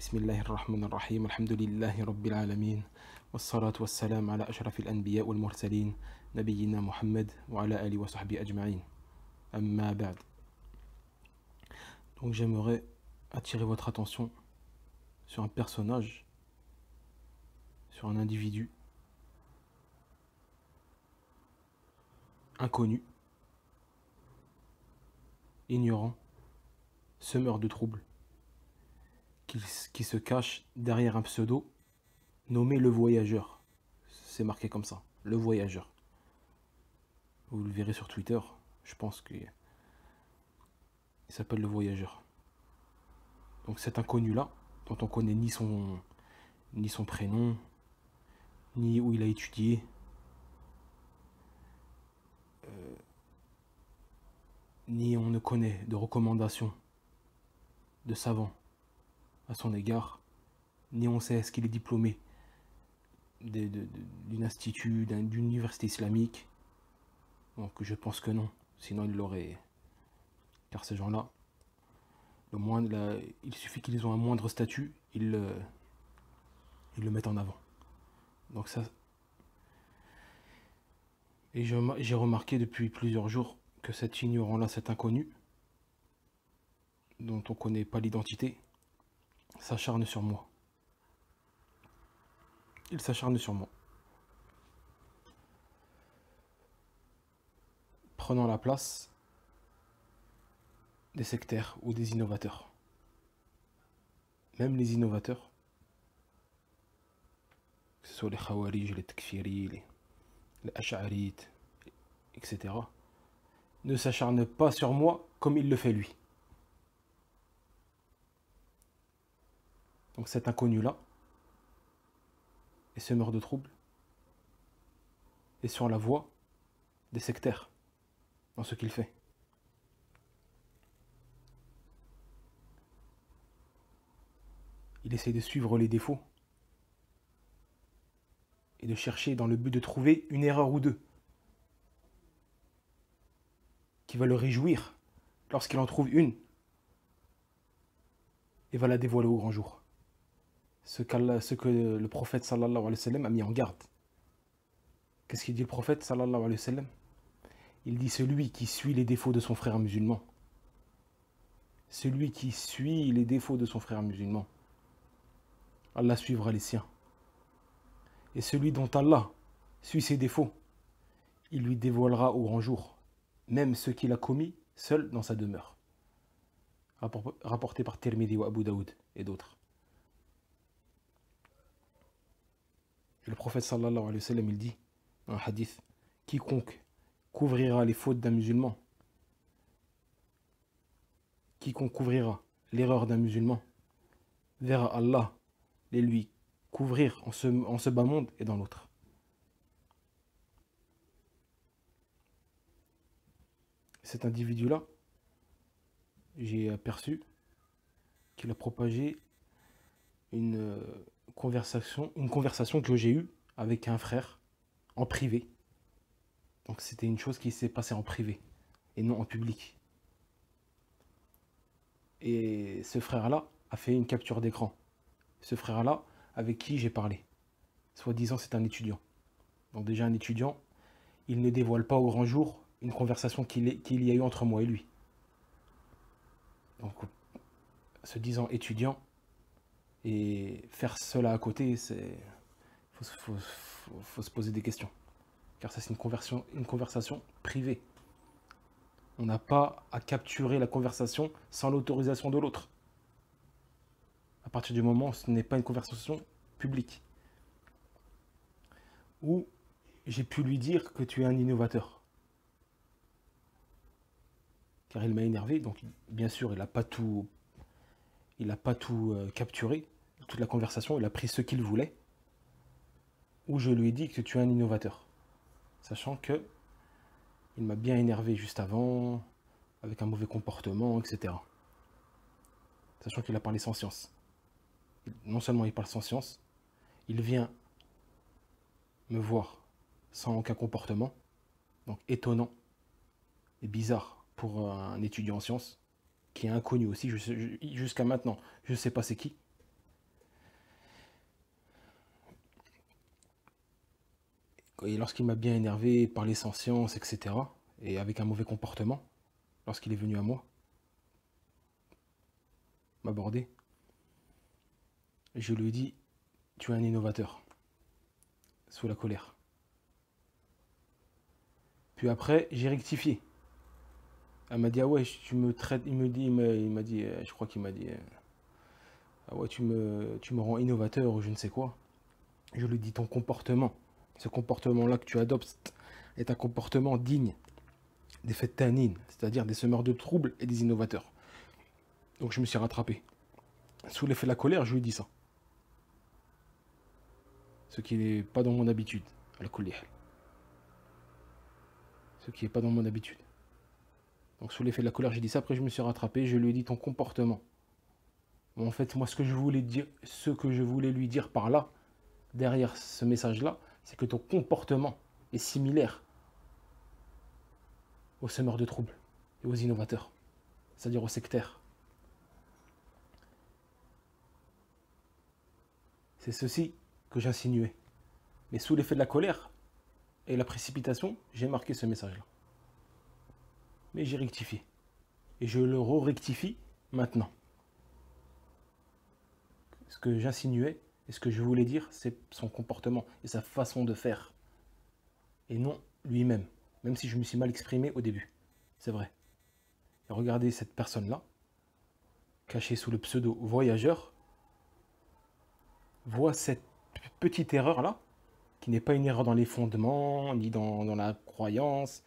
بسم الله الرحمن الرحيم الحمد لله رب العالمين والصلاة والسلام على أشرف الأنبياء والمرسلين نبينا محمد وعلى آله وصحبه أجمعين أما بعد. Donc j'aimerais attirer votre attention sur un personnage, sur un individu inconnu, ignorant, semeur de troubles, qui se cache derrière un pseudo nommé le Voyageur. C'est marqué comme ça, le Voyageur. Vous le verrez sur Twitter, je pense qu'il s'appelle le Voyageur. Donc cet inconnu-là, dont on connaît ni son prénom, ni où il a étudié, ni on ne connaît de recommandations de savants à son égard, ni on sait est-ce qu'il est diplômé d'un institut, d'une université islamique. Donc je pense que non, sinon il l'aurait. Car ces gens-là, il suffit qu'ils ont un moindre statut, ils le mettent en avant. Donc ça. Et j'ai remarqué depuis plusieurs jours que cet ignorant-là, cet inconnu, dont on ne connaît pas l'identité, s'acharne sur moi. Il s'acharne sur moi. Prenant la place des sectaires ou des innovateurs. Même les innovateurs, que ce soit les Khawarij, les Takfiri, les Ash'arites, etc., ne s'acharnent pas sur moi comme il le fait lui. Donc cet inconnu-là est semeur de troubles et sur la voie des sectaires dans ce qu'il fait. Il essaie de suivre les défauts et de chercher dans le but de trouver une erreur ou deux qui va le réjouir lorsqu'il en trouve une et va la dévoiler au grand jour. Ce que le prophète sallallahu alayhi wa sallam a mis en garde. Qu'est-ce qu'il dit le prophète sallallahu alayhi wa sallam? Il dit celui qui suit les défauts de son frère musulman. Celui qui suit les défauts de son frère musulman, Allah suivra les siens. Et celui dont Allah suit ses défauts, il lui dévoilera au grand jour, même ce qu'il a commis seul dans sa demeure. Rapporté par Tirmidhi ou Abu Daoud et d'autres. Et le prophète sallallahu alayhi wa sallam, il dit dans un hadith, quiconque couvrira les fautes d'un musulman, quiconque couvrira l'erreur d'un musulman, verra Allah les lui couvrir en ce bas monde et dans l'autre. Cet individu-là, j'ai aperçu qu'il a propagé une conversation que j'ai eue avec un frère en privé. Donc c'était une chose qui s'est passée en privé et non en public. Et ce frère-là a fait une capture d'écran. Ce frère-là avec qui j'ai parlé. Soi-disant c'est un étudiant. Donc déjà un étudiant, il ne dévoile pas au grand jour une conversation qu'il y a eu entre moi et lui. Donc se disant étudiant et faire cela à côté, c'est faut se poser des questions. Car ça c'est une conversation privée. On n'a pas à capturer la conversation sans l'autorisation de l'autre. À partir du moment où ce n'est pas une conversation publique. Où j'ai pu lui dire que tu es un innovateur. Car il m'a énervé, donc bien sûr il n'a pas tout capturé, toute la conversation, il a pris ce qu'il voulait. Où je lui ai dit que tu es un innovateur. Sachant que il m'a bien énervé juste avant, avec un mauvais comportement, etc. Sachant qu'il a parlé sans science. Non seulement il parle sans science, il vient me voir sans aucun comportement, donc étonnant et bizarre pour un étudiant en sciences, qui est inconnu aussi jusqu'à maintenant. Je ne sais pas c'est qui. Et lorsqu'il m'a bien énervé, parlé sans science, etc., et avec un mauvais comportement, lorsqu'il est venu à moi, m'aborder, je lui ai dit, tu es un innovateur, sous la colère. Puis après, j'ai rectifié. Elle m'a dit, ah ouais, tu me traites, il m'a dit, je crois qu'il m'a dit, ah ouais, tu me rends innovateur ou je ne sais quoi. Je lui dis, ton comportement, ce comportement-là que tu adoptes est un comportement digne des fettanines, c'est-à-dire des semeurs de troubles et des innovateurs. Donc je me suis rattrapé. Sous l'effet de la colère, je lui ai dit ça. Ce qui n'est pas dans mon habitude, à la kulli hal. Ce qui n'est pas dans mon habitude. Donc sous l'effet de la colère, j'ai dit ça, après je me suis rattrapé, je lui ai dit ton comportement. En fait, moi, ce que je voulais dire, ce que je voulais lui dire par là, derrière ce message-là, c'est que ton comportement est similaire aux semeurs de troubles et aux innovateurs, c'est-à-dire aux sectaires. C'est ceci que j'insinuais. Mais sous l'effet de la colère et la précipitation, j'ai marqué ce message-là. Mais j'ai rectifié. Et je le rectifie maintenant. Ce que j'insinuais et ce que je voulais dire, c'est son comportement et sa façon de faire. Et non lui-même. Même si je me suis mal exprimé au début. C'est vrai. Et regardez cette personne-là, cachée sous le pseudo voyageur, voit cette petite erreur-là, qui n'est pas une erreur dans les fondements, ni dans la croyance,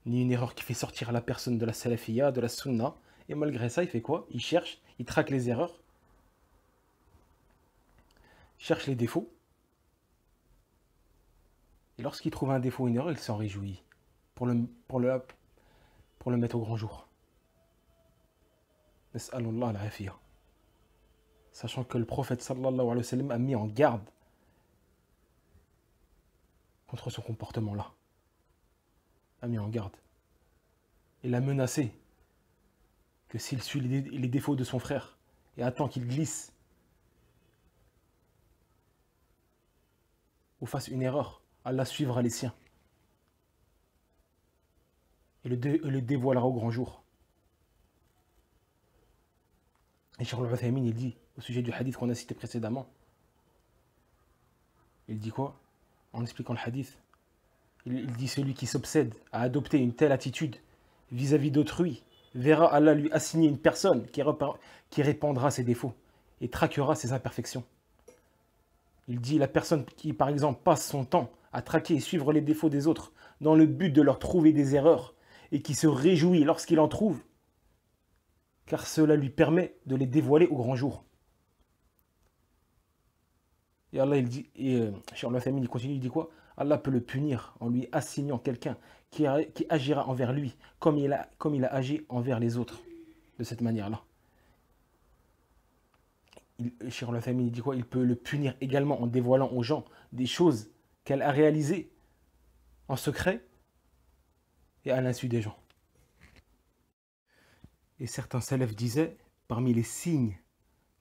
ni une erreur qui fait sortir la personne de la salafiyya, de la sunna. Et malgré ça, il fait quoi? Il cherche, il traque les erreurs, cherche les défauts. Et lorsqu'il trouve un défaut ou une erreur, il s'en réjouit pour le mettre au grand jour. Nas'alullah al-afiyya. Sachant que le prophète sallallahu alayhi wa sallam a mis en garde contre ce comportement-là. A mis en garde. Il a menacé que s'il suit les défauts de son frère et attend qu'il glisse ou fasse une erreur, Allah suivra les siens et le dévoilera au grand jour. Et Cheikh Al-Uthaymin, il dit, au sujet du hadith qu'on a cité précédemment, il dit quoi? En expliquant le hadith, il dit celui qui s'obsède à adopter une telle attitude vis-à-vis d'autrui verra Allah lui assigner une personne qui répandra ses défauts et traquera ses imperfections. Il dit la personne qui, par exemple, passe son temps à traquer et suivre les défauts des autres dans le but de leur trouver des erreurs et qui se réjouit lorsqu'il en trouve, car cela lui permet de les dévoiler au grand jour. Et Allah, il dit, et Cheikh Al-Uthaymin, il continue, il dit quoi? Allah peut le punir en lui assignant quelqu'un qui agira envers lui comme il a agi envers les autres, de cette manière-là. Cheikh Al-Uthaymin, il dit quoi? Il peut le punir également en dévoilant aux gens des choses qu'elle a réalisées en secret et à l'insu des gens. Et certains salafs disaient, parmi les signes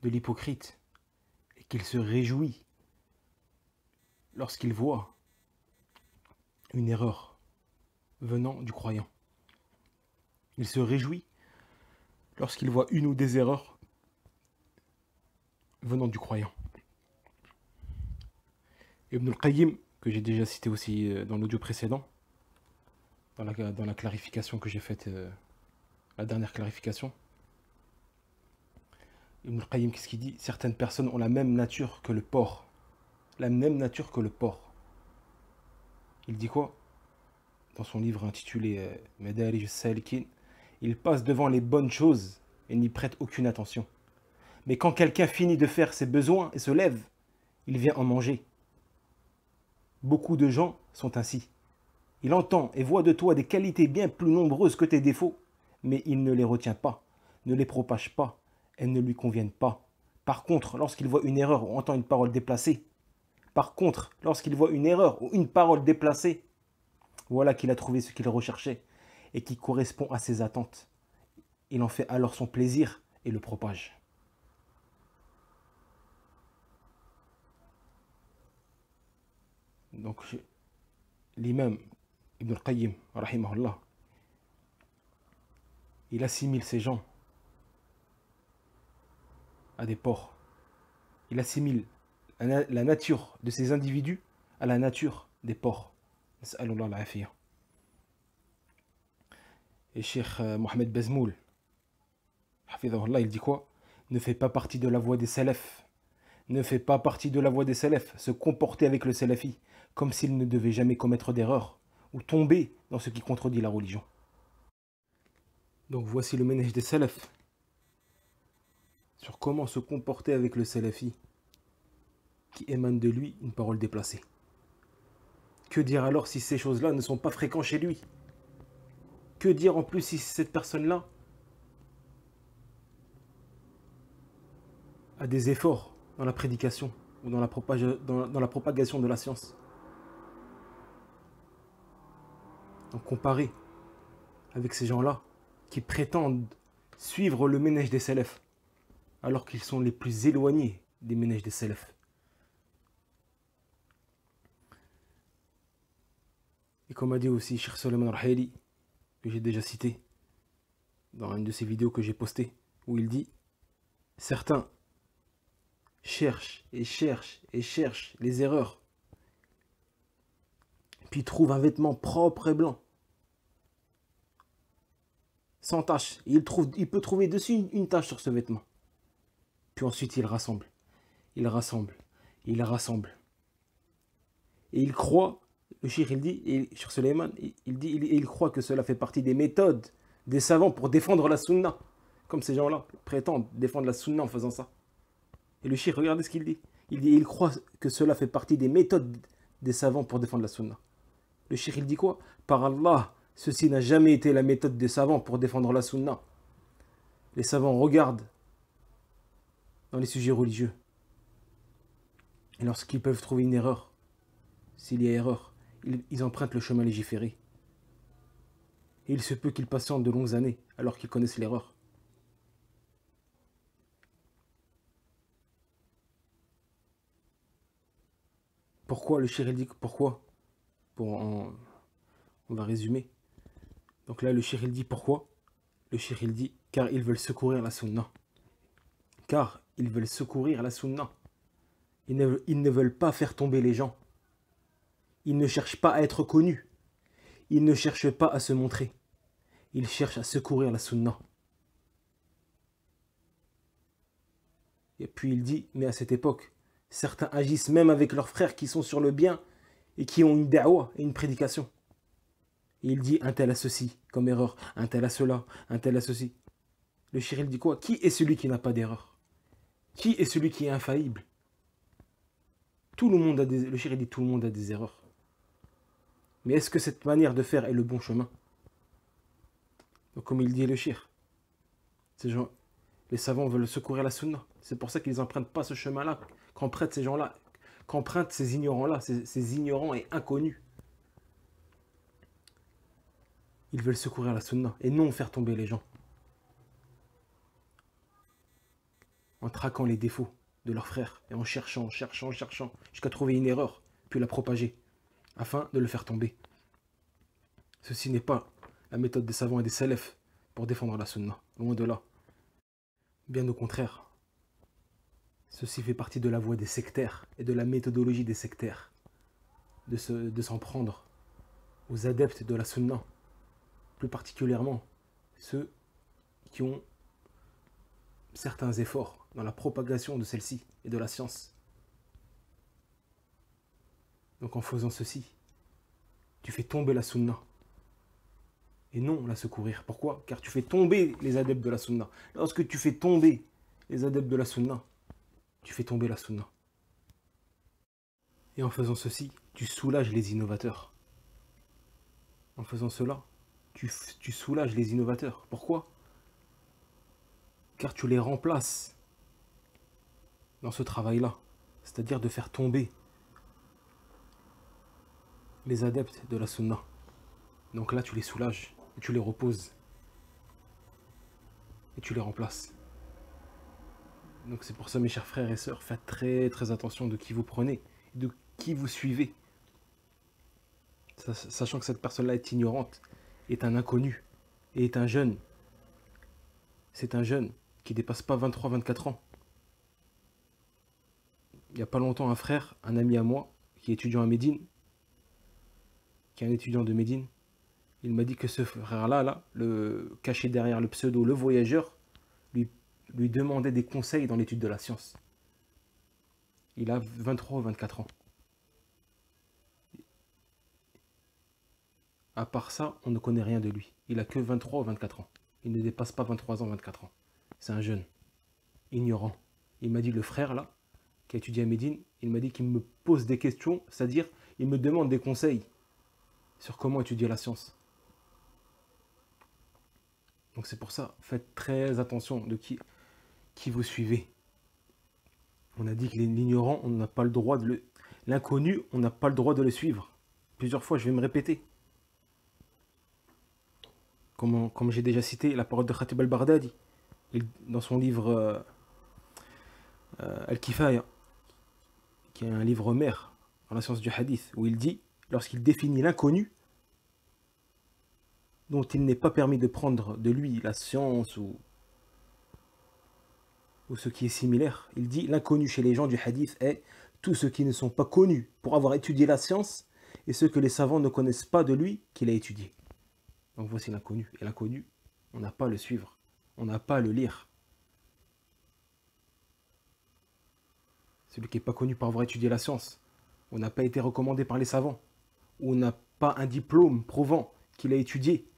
de l'hypocrite, et qu'il se réjouit lorsqu'il voit une erreur venant du croyant. Il se réjouit lorsqu'il voit une ou des erreurs venant du croyant. Ibn al-Qayyim, que j'ai déjà cité aussi dans l'audio précédent, dans la clarification que j'ai faite, la dernière clarification, Ibn al-Qayyim, qu'est-ce qu'il dit? Certaines personnes ont la même nature que le porc. La même nature que le porc. Il dit quoi? Dans son livre intitulé Madarij as-Salikin, il passe devant les bonnes choses et n'y prête aucune attention. Mais quand quelqu'un finit de faire ses besoins et se lève, il vient en manger. Beaucoup de gens sont ainsi. Il entend et voit de toi des qualités bien plus nombreuses que tes défauts, mais il ne les retient pas, ne les propage pas, elles ne lui conviennent pas. Par contre, lorsqu'il voit une erreur ou entend une parole déplacée, voilà qu'il a trouvé ce qu'il recherchait et qui correspond à ses attentes. Il en fait alors son plaisir et le propage. Donc, l'imam Ibn al-Qayyim, rahimahullah, il assimile ces gens à des porcs. Il assimile la nature de ces individus à la nature des porcs. Nas'alullah al-afiyah. Et Cheikh Mohamed Bezmoul, hafidhahullah, il dit quoi? Ne fait pas partie de la voie des salafs. Ne fait pas partie de la voie des salafs. Se comporter avec le salafi comme s'il ne devait jamais commettre d'erreur ou tomber dans ce qui contredit la religion. Donc voici le ménage des salafs sur comment se comporter avec le salafi qui émane de lui une parole déplacée. Que dire alors si ces choses-là ne sont pas fréquentes chez lui? Que dire en plus si cette personne-là a des efforts dans la prédication ou dans la propagation de la science? Donc comparé avec ces gens-là qui prétendent suivre le ménage des salafs alors qu'ils sont les plus éloignés des ménages des salafs. Et comme a dit aussi Cheikh Solomon Raheli, que j'ai déjà cité dans une de ses vidéos que j'ai postées, où il dit: certains cherchent et cherchent et cherchent les erreurs, puis trouvent un vêtement propre et blanc, sans tache. Il peut trouver dessus une tache sur ce vêtement. Puis ensuite il rassemble, il rassemble, il rassemble. Et il croit, le cheikh il dit, et sur Suleiman, il croit que cela fait partie des méthodes des savants pour défendre la sunna. Comme ces gens-là prétendent défendre la sunna en faisant ça. Et le cheikh, regardez ce qu'il dit. Il croit que cela fait partie des méthodes des savants pour défendre la sunna. Le cheikh il dit quoi? Par Allah, ceci n'a jamais été la méthode des savants pour défendre la sunna. Les savants regardent dans les sujets religieux. Et lorsqu'ils peuvent trouver une erreur, s'il y a erreur, ils empruntent le chemin légiféré. Et il se peut qu'ils patientent de longues années alors qu'ils connaissent l'erreur. Pourquoi le cheikh dit pourquoi? On va résumer. Donc là le cheikh il dit pourquoi? Le cheikh il dit car ils veulent secourir la sunna. Car ils veulent secourir la sunna. Ils ne veulent pas faire tomber les gens. Ils ne cherchent pas à être connus. Ils ne cherchent pas à se montrer. Ils cherchent à secourir la sunna. Et puis il dit, mais à cette époque, certains agissent même avec leurs frères qui sont sur le bien et qui ont une da'wa et une prédication. Et il dit, un tel a ceci comme erreur, un tel a cela, un tel a ceci. Le cheikh il dit quoi? Qui est celui qui n'a pas d'erreur? Qui est celui qui est infaillible? Tout le monde a des... Le cheikh dit, tout le monde a des erreurs. Mais est-ce que cette manière de faire est le bon chemin? Donc comme il dit le cheikh, ces gens, les savants veulent secourir la sunna. C'est pour ça qu'ils n'empruntent pas ce chemin-là, qu'empruntent ces gens-là, qu'empruntent ces ignorants-là, ces ignorants et inconnus. Ils veulent secourir la sunna et non faire tomber les gens. En traquant les défauts de leurs frères et en cherchant, jusqu'à trouver une erreur, puis la propager, afin de le faire tomber. Ceci n'est pas la méthode des savants et des salafs pour défendre la sunna, loin de là. Bien au contraire, ceci fait partie de la voie des sectaires et de la méthodologie des sectaires, de s'en prendre aux adeptes de la sunna, plus particulièrement ceux qui ont certains efforts dans la propagation de celle-ci et de la science. Donc en faisant ceci, tu fais tomber la sunna et non la secourir. Pourquoi? Car tu fais tomber les adeptes de la sunna. Lorsque tu fais tomber les adeptes de la sunna, tu fais tomber la sunna. Et en faisant ceci, tu soulages les innovateurs. En faisant cela, tu soulages les innovateurs. Pourquoi? Car tu les remplaces dans ce travail-là, c'est-à-dire de faire tomber les adeptes de la sunna. Donc là, tu les soulages, et tu les reposes, et tu les remplaces. Donc c'est pour ça, mes chers frères et sœurs, faites très très attention de qui vous prenez, de qui vous suivez. sachant que cette personne-là est ignorante, est un inconnu, et est un jeune. C'est un jeune qui ne dépasse pas 23-24 ans. Il n'y a pas longtemps, un frère, un ami à moi, qui est étudiant à Médine, qui est un étudiant de Médine, il m'a dit que ce frère-là, le caché derrière le pseudo Le Voyageur, lui, lui demandait des conseils dans l'étude de la science. Il a 23 ou 24 ans. À part ça, on ne connaît rien de lui. Il a que 23 ou 24 ans. Il ne dépasse pas 23 ans, 24 ans. C'est un jeune, ignorant. Il m'a dit, le frère là, qui a étudié à Médine, il m'a dit qu'il me pose des questions, c'est-à-dire, il me demande des conseils sur comment étudier la science. Donc c'est pour ça, faites très attention de qui vous suivez. On a dit que l'ignorant, on n'a pas le droit de le... L'inconnu, on n'a pas le droit de le suivre. Plusieurs fois, je vais me répéter. Comme j'ai déjà cité la parole de Khatib al-Baghdadi, dans son livre Al-Kifaya, qui est un livre mère dans la science du hadith, où il dit, lorsqu'il définit l'inconnu, dont il n'est pas permis de prendre de lui la science ou ce qui est similaire, il dit, l'inconnu chez les gens du hadith est tous ceux qui ne sont pas connus pour avoir étudié la science et ceux que les savants ne connaissent pas de lui qu'il a étudié. Donc voici l'inconnu. Et l'inconnu, on n'a pas à le suivre, on n'a pas à le lire. Celui qui n'est pas connu pour avoir étudié la science, on n'a pas été recommandé par les savants, ou on n'a pas un diplôme prouvant qu'il a étudié.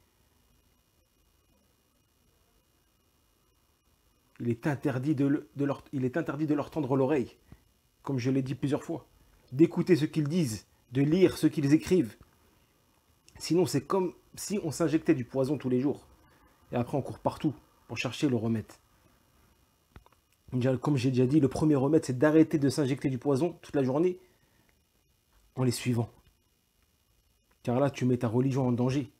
Il est interdit de leur tendre l'oreille, comme je l'ai dit plusieurs fois, d'écouter ce qu'ils disent, de lire ce qu'ils écrivent. Sinon, c'est comme si on s'injectait du poison tous les jours. Et après, on court partout pour chercher le remède. Comme j'ai déjà dit, le premier remède, c'est d'arrêter de s'injecter du poison toute la journée en les suivant. Car là, tu mets ta religion en danger.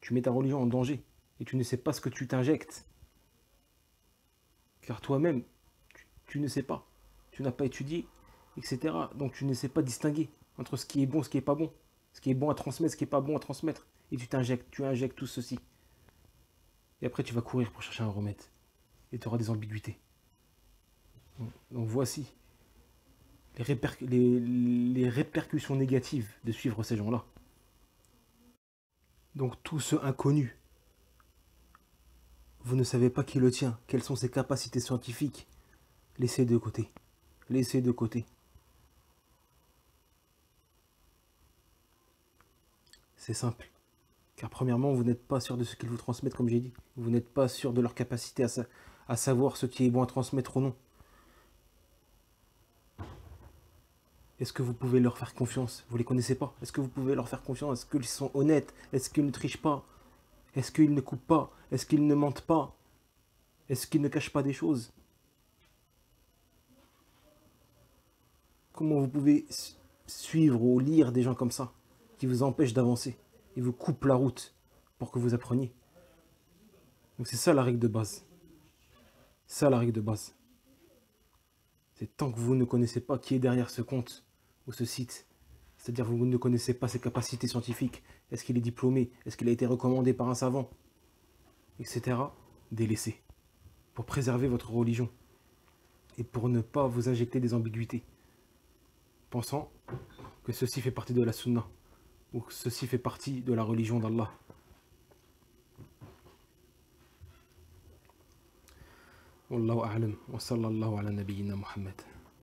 Tu mets ta religion en danger. Et tu ne sais pas ce que tu t'injectes. Car toi-même, tu ne sais pas. Tu n'as pas étudié, etc. Donc tu ne sais pas distinguer entre ce qui est bon et ce qui n'est pas bon. Ce qui est bon à transmettre, ce qui n'est pas bon à transmettre. Et tu injectes tout ceci. Et après, tu vas courir pour chercher un remède. Et tu auras des ambiguïtés. Donc voici les répercussions négatives de suivre ces gens-là. Donc tout ce inconnu, vous ne savez pas qui le tient, quelles sont ses capacités scientifiques. Laissez de côté. Laissez de côté. C'est simple. Car premièrement, vous n'êtes pas sûr de ce qu'ils vous transmettent, comme j'ai dit. Vous n'êtes pas sûr de leur capacité à savoir ce qui est bon à transmettre ou non. Est-ce que vous pouvez leur faire confiance? Vous ne les connaissez pas. Est-ce que vous pouvez leur faire confiance? Est-ce qu'ils sont honnêtes? Est-ce qu'ils ne trichent pas? Est-ce qu'ils ne coupent pas? Est-ce qu'ils ne mentent pas? Est-ce qu'ils ne cachent pas des choses? Comment vous pouvez suivre ou lire des gens comme ça, qui vous empêchent d'avancer et vous coupent la route pour que vous appreniez? Donc c'est ça la règle de base. Ça la règle de base. C'est tant que vous ne connaissez pas qui est derrière ce compte ou ce site, c'est-à-dire vous ne connaissez pas ses capacités scientifiques, est-ce qu'il est diplômé, est-ce qu'il a été recommandé par un savant, etc. Délaissez, pour préserver votre religion et pour ne pas vous injecter des ambiguïtés, pensant que ceci fait partie de la sunna ou que ceci fait partie de la religion d'Allah. Wallahu a'lam wa sallallahu ala nabiyyina Muhammad.